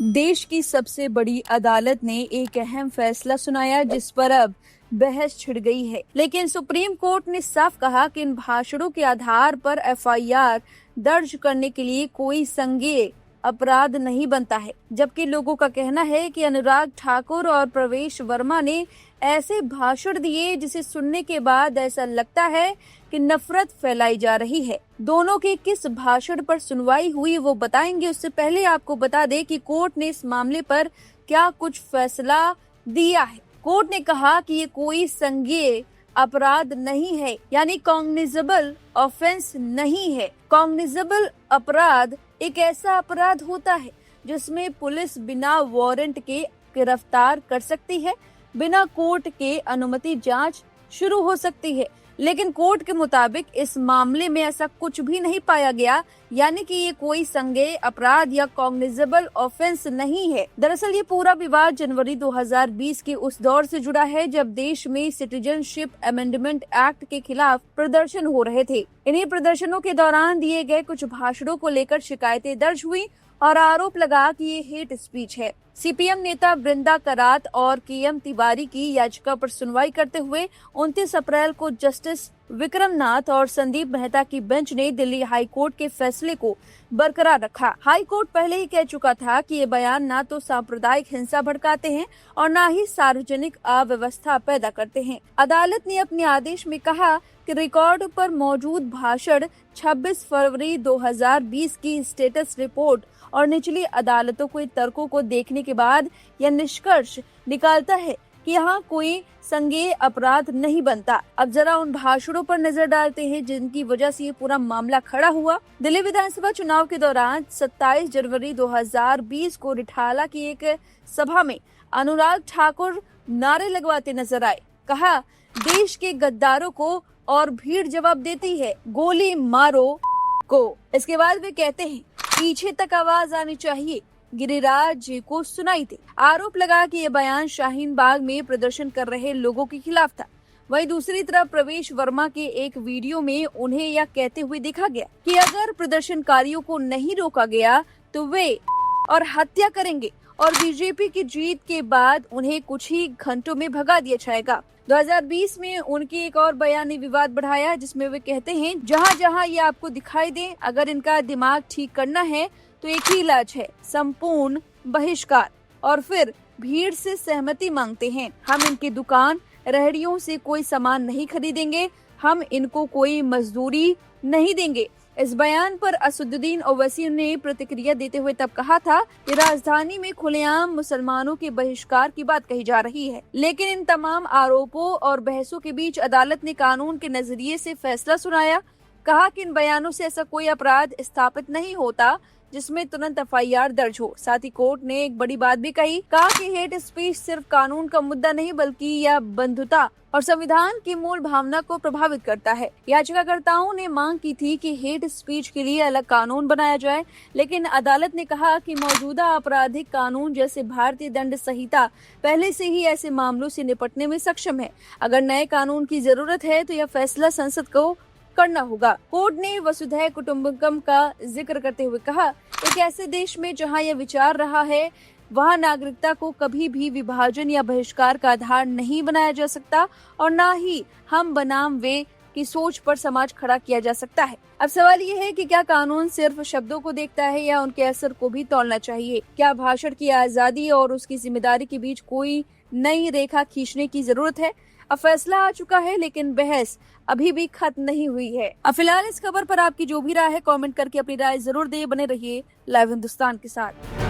देश की सबसे बड़ी अदालत ने एक अहम फैसला सुनाया जिस पर अब बहस छिड़ गई है। लेकिन सुप्रीम कोर्ट ने साफ कहा कि इन भाषणों के आधार पर एफआईआर दर्ज करने के लिए कोई संज्ञेय अपराध नहीं बनता है। जबकि लोगों का कहना है कि अनुराग ठाकुर और प्रवेश वर्मा ने ऐसे भाषण दिए जिसे सुनने के बाद ऐसा लगता है कि नफरत फैलाई जा रही है। दोनों के किस भाषण पर सुनवाई हुई वो बताएंगे। उससे पहले आपको बता दें कि कोर्ट ने इस मामले पर क्या कुछ फैसला दिया है। कोर्ट ने कहा कि ये कोई संज्ञेय अपराध नहीं है, यानी कॉग्निजेबल ऑफेंस नहीं है। कॉग्निजेबल अपराध एक ऐसा अपराध होता है जिसमें पुलिस बिना वारंट के गिरफ्तार कर सकती है, बिना कोर्ट के अनुमति जांच शुरू हो सकती है। लेकिन कोर्ट के मुताबिक इस मामले में ऐसा कुछ भी नहीं पाया गया, यानी कि ये कोई संज्ञेय अपराध या कॉग्निजेबल ऑफेंस नहीं है। दरअसल ये पूरा विवाद जनवरी 2020 के उस दौर से जुड़ा है जब देश में सिटीजनशिप अमेंडमेंट एक्ट के खिलाफ प्रदर्शन हो रहे थे। इन्हीं प्रदर्शनों के दौरान दिए गए कुछ भाषणों को लेकर शिकायतें दर्ज हुई और आरोप लगा कि ये हेट स्पीच है। सीपीएम नेता बृंदा करात और केएम तिवारी की याचिका पर सुनवाई करते हुए 29 अप्रैल को जस्टिस विक्रम नाथ और संदीप मेहता की बेंच ने दिल्ली हाई कोर्ट के फैसले को बरकरार रखा। हाई कोर्ट पहले ही कह चुका था कि ये बयान ना तो सांप्रदायिक हिंसा भड़काते हैं और ना ही सार्वजनिक अव्यवस्था पैदा करते हैं। अदालत ने अपने आदेश में कहा कि रिकॉर्ड पर मौजूद भाषण 26 फरवरी 2020 की स्टेटस रिपोर्ट और निचली अदालतों के तर्कों को देखने के बाद यह निष्कर्ष निकालता है कि यहाँ कोई संज्ञेय अपराध नहीं बनता। अब जरा उन भाषणों पर नजर डालते हैं जिनकी वजह से ये पूरा मामला खड़ा हुआ। दिल्ली विधानसभा चुनाव के दौरान 27 जनवरी 2020 को रिठाला की एक सभा में अनुराग ठाकुर नारे लगवाते नजर आए। कहा, देश के गद्दारों को और भीड़ जवाब देती है, गोली मारो को। इसके बाद वे कहते हैं, पीछे तक आवाज आनी चाहिए, गिरिराज जी को सुनाई दे। आरोप लगा कि यह बयान शाहीन बाग में प्रदर्शन कर रहे लोगों के खिलाफ था। वहीं दूसरी तरफ प्रवेश वर्मा के एक वीडियो में उन्हें यह कहते हुए देखा गया कि अगर प्रदर्शनकारियों को नहीं रोका गया तो वे और हत्या करेंगे और बीजेपी की जीत के बाद उन्हें कुछ ही घंटों में भगा दिया जाएगा। 2020 में उनकी एक और बयान ने विवाद बढ़ाया जिसमें वे कहते हैं, जहां जहां ये आपको दिखाई दे, अगर इनका दिमाग ठीक करना है तो एक ही इलाज है, संपूर्ण बहिष्कार। और फिर भीड़ से सहमति मांगते हैं, हम इनकी दुकान रेहड़ियों से कोई सामान नहीं खरीदेंगे, हम इनको कोई मजदूरी नहीं देंगे। इस बयान पर असदुद्दीन ओवैसी ने प्रतिक्रिया देते हुए तब कहा था कि राजधानी में खुलेआम मुसलमानों के बहिष्कार की बात कही जा रही है। लेकिन इन तमाम आरोपों और बहसों के बीच अदालत ने कानून के नजरिए से फैसला सुनाया। कहा कि इन बयानों से ऐसा कोई अपराध स्थापित नहीं होता जिसमें तुरंत एफआईआर दर्ज हो। साथ ही कोर्ट ने एक बड़ी बात भी कहा कि हेट स्पीच सिर्फ कानून का मुद्दा नहीं बल्कि यह बंधुता और संविधान की मूल भावना को प्रभावित करता है। याचिकाकर्ताओं ने मांग की थी कि हेट स्पीच के लिए अलग कानून बनाया जाए, लेकिन अदालत ने कहा कि मौजूदा आपराधिक कानून जैसे भारतीय दंड संहिता पहले से ही ऐसे मामलों से निपटने में सक्षम है। अगर नए कानून की जरूरत है तो यह फैसला संसद को करना होगा। कोर्ट ने वसुधैव कुटुंबकम का जिक्र करते हुए कहा, एक ऐसे देश में जहां यह विचार रहा है वहां नागरिकता को कभी भी विभाजन या बहिष्कार का आधार नहीं बनाया जा सकता और न ही हम बनाम वे की सोच पर समाज खड़ा किया जा सकता है। अब सवाल ये है कि क्या कानून सिर्फ शब्दों को देखता है या उनके असर को भी तौलना चाहिए? क्या भाषण की आजादी और उसकी जिम्मेदारी के बीच कोई नई रेखा खींचने की जरूरत है? अब फैसला आ चुका है लेकिन बहस अभी भी खत्म नहीं हुई है। अब फिलहाल इस खबर पर आपकी जो भी राय है कमेंट करके अपनी राय जरूर दें। बने रहिए लाइव हिंदुस्तान के साथ।